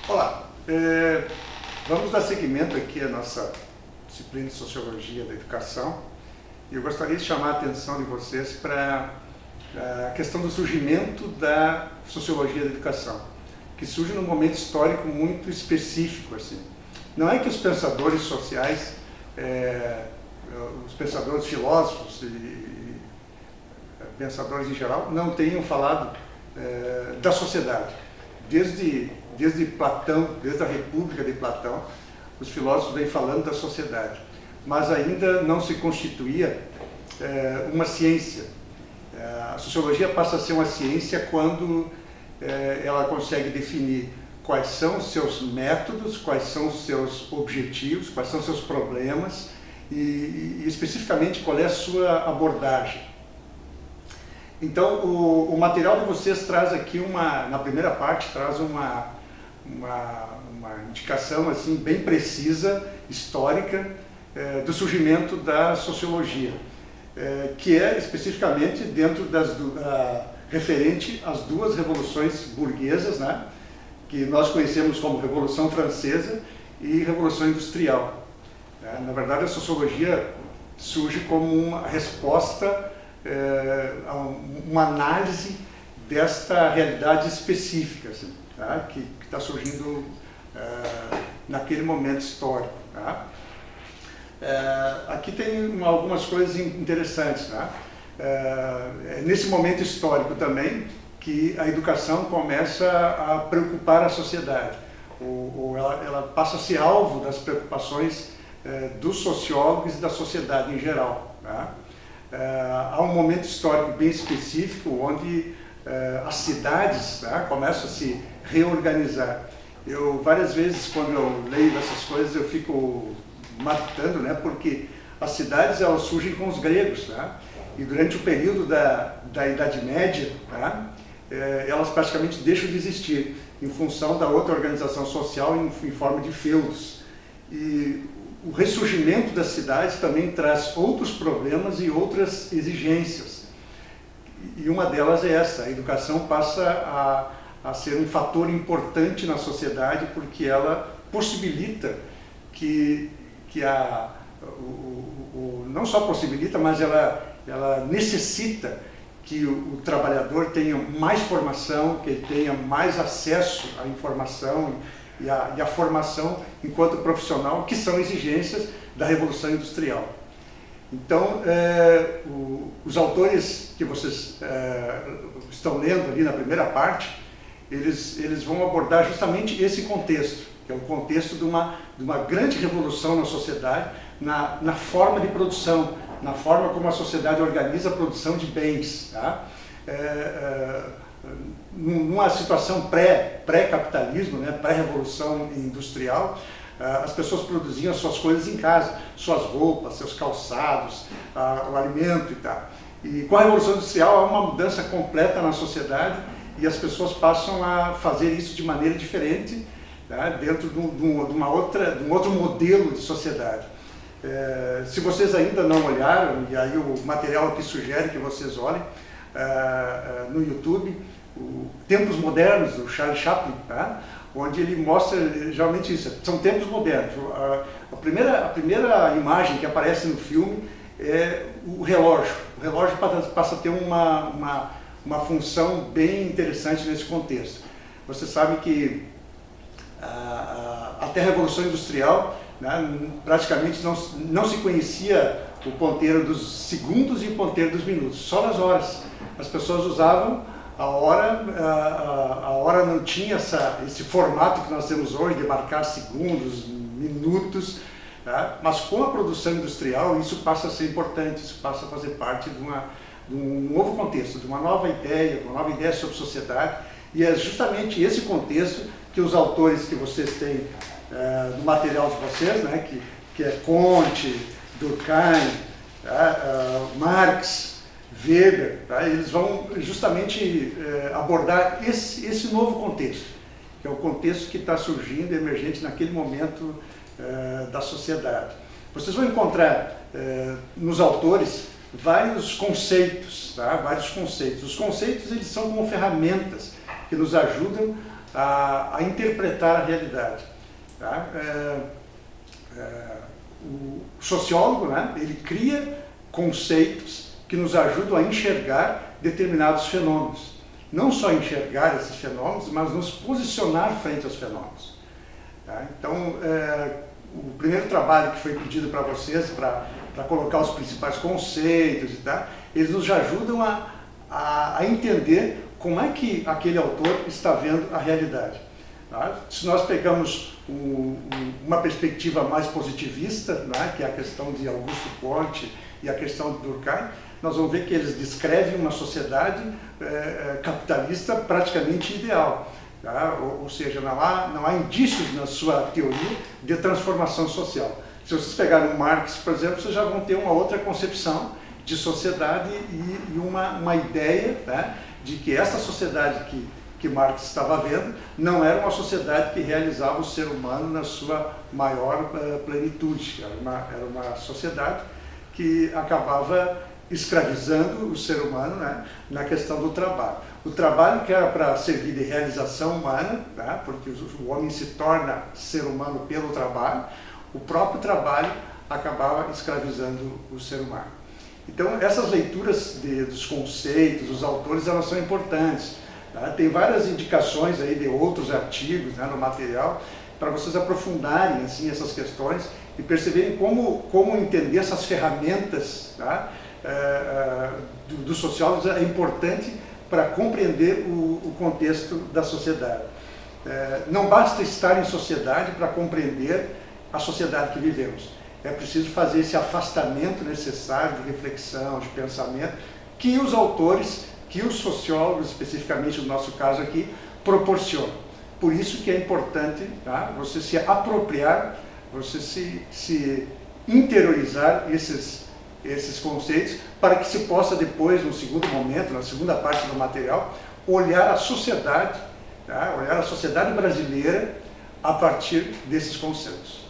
Olá, vamos dar seguimento aqui à nossa disciplina de Sociologia da Educação. Eu gostaria de chamar a atenção de vocês para a questão do surgimento da Sociologia da Educação, que surge num momento histórico muito específico. Assim. Não é que os pensadores sociais, os pensadores filósofos e pensadores em geral, não tenham falado da sociedade. Desde Platão, desde a República de Platão, os filósofos vêm falando da sociedade, mas ainda não se constituía uma ciência. A sociologia passa a ser uma ciência quando ela consegue definir quais são os seus métodos, quais são os seus objetivos, quais são os seus problemas e especificamente qual é a sua abordagem. Então, o material de vocês traz aqui na primeira parte, traz uma indicação assim, bem precisa, histórica, do surgimento da sociologia, que é especificamente dentro referente às duas revoluções burguesas, né, que nós conhecemos como Revolução Francesa e Revolução Industrial. Na verdade, a sociologia surge como uma resposta, uma análise desta realidade específica, assim, tá? que está surgindo naquele momento histórico. Tá? Aqui tem algumas coisas interessantes. Tá? Nesse momento histórico também que a educação começa a preocupar a sociedade, ou ela passa a ser alvo das preocupações dos sociólogos e da sociedade em geral. Tá? Há um momento histórico bem específico onde as cidades, tá, começam a se reorganizar. Eu, várias vezes, quando eu leio essas coisas, eu fico matutando, né, porque as cidades elas surgem com os gregos, tá, e durante o período da Idade Média, tá, elas praticamente deixam de existir em função da outra organização social em forma de feudos. E o ressurgimento das cidades também traz outros problemas e outras exigências. E uma delas é essa: a educação passa a ser um fator importante na sociedade, porque ela possibilita não só possibilita, mas ela necessita que o trabalhador tenha mais formação, que ele tenha mais acesso à informação e a formação enquanto profissional, que são exigências da Revolução Industrial. Então, os autores que vocês estão lendo ali na primeira parte, eles vão abordar justamente esse contexto, que é o contexto de uma grande revolução na sociedade, na forma de produção, na forma como a sociedade organiza a produção de bens. Tá? Numa situação pré-capitalismo, né, pré-revolução industrial, as pessoas produziam as suas coisas em casa, suas roupas, seus calçados, o alimento e tal. E com a Revolução Industrial há uma mudança completa na sociedade e as pessoas passam a fazer isso de maneira diferente, tá, dentro de um outro modelo de sociedade. Se vocês ainda não olharam, e aí o material aqui sugere que vocês olhem no YouTube, Tempos Modernos, do Charlie Chaplin, tá? Onde ele mostra geralmente isso, são tempos modernos. A primeira imagem que aparece no filme é o relógio. O relógio passa a ter uma função bem interessante nesse contexto. Você sabe que até a Revolução Industrial, né, praticamente não se conhecia o ponteiro dos segundos e o ponteiro dos minutos, só nas horas. As pessoas usavam a hora não tinha esse formato que nós temos hoje de marcar segundos, minutos, tá? Mas com a produção industrial isso passa a ser importante, isso passa a fazer parte de um novo contexto, de uma nova ideia sobre sociedade, e é justamente esse contexto que os autores que vocês têm no material de vocês, né, que é Comte, Durkheim, tá? Marx, Weber, tá? Eles vão justamente abordar esse novo contexto, que é o contexto que está surgindo, emergente naquele momento da sociedade. Vocês vão encontrar nos autores vários conceitos, tá? Vários conceitos. Os conceitos eles são como ferramentas que nos ajudam a interpretar a realidade. Tá? O sociólogo, né, ele cria conceitos que nos ajudam a enxergar determinados fenômenos. Não só enxergar esses fenômenos, mas nos posicionar frente aos fenômenos. Tá? Então, o primeiro trabalho que foi pedido para vocês, para colocar os principais conceitos e tal, eles nos ajudam a entender como é que aquele autor está vendo a realidade. Tá? Se nós pegamos uma perspectiva mais positivista, né, que é a questão de Augusto Comte e a questão de Durkheim, nós vamos ver que eles descrevem uma sociedade capitalista praticamente ideal. Tá? Ou seja, não há indícios na sua teoria de transformação social. Se vocês pegarem o Marx, por exemplo, vocês já vão ter uma outra concepção de sociedade e uma ideia, né, de que essa sociedade que Marx estava vendo não era uma sociedade que realizava o ser humano na sua maior plenitude. Era uma sociedade que acabava escravizando o ser humano, né, na questão do trabalho. O trabalho que era para servir de realização humana, né, porque o homem se torna ser humano pelo trabalho, o próprio trabalho acabava escravizando o ser humano. Então, essas leituras dos conceitos, dos autores, elas são importantes. Tá? Tem várias indicações aí de outros artigos, né, no material, para vocês aprofundarem assim, essas questões e perceberem como entender essas ferramentas, tá, dos sociólogos é importante para compreender o contexto da sociedade. Não basta estar em sociedade para compreender a sociedade que vivemos. É preciso fazer esse afastamento necessário de reflexão, de pensamento, que os autores, que os sociólogos, especificamente no nosso caso aqui, proporcionam. Por isso que é importante, tá, você se apropriar, você se interiorizar esses conceitos, para que se possa depois, no segundo momento, na segunda parte do material, olhar a sociedade, tá, olhar a sociedade brasileira a partir desses conceitos.